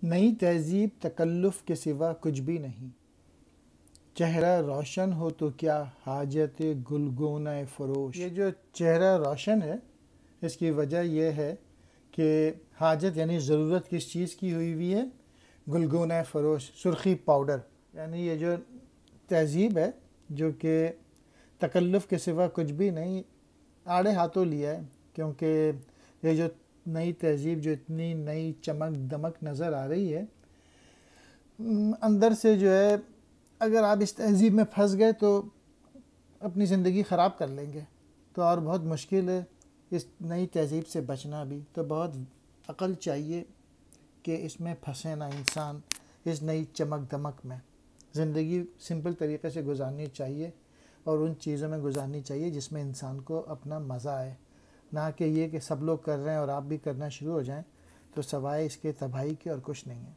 نئی تہذیب تکلف کے سوا کچھ بھی نہیں، چہرہ روشن ہو تو کیا حاجت گلگونہ فروش۔ یہ جو چہرہ روشن ہے اس کی وجہ یہ ہے کہ حاجت یعنی ضرورت کس چیز کی ہوئی ہے؟ گلگونہ فروش، سرخی پاؤڈر۔ یعنی یہ جو تہذیب ہے جو کہ تکلف کے سوا کچھ بھی نہیں، آڑے ہاتھوں لیا ہے، کیونکہ یہ جو نئی تہذیب جو اتنی نئی چمک دمک نظر آ رہی ہے، اندر سے جو ہے اگر آپ اس تہذیب میں پھنس گئے تو اپنی زندگی خراب کر لیں گے، تو اور بہت مشکل ہے اس نئی تہذیب سے بچنا بھی۔ تو بہت عقل چاہیے کہ اس میں پھنسے نہ انسان، اس نئی چمک دمک میں۔ زندگی سمپل طریقے سے گزارنی چاہیے اور ان چیزوں میں گزارنی چاہیے جس میں انسان کو اپنا مزہ آئے، نہ کہ یہ کہ سب لوگ کر رہے ہیں اور آپ بھی کرنا شروع ہو جائیں تو سوائے اس کے تباہی کے اور کچھ نہیں ہے۔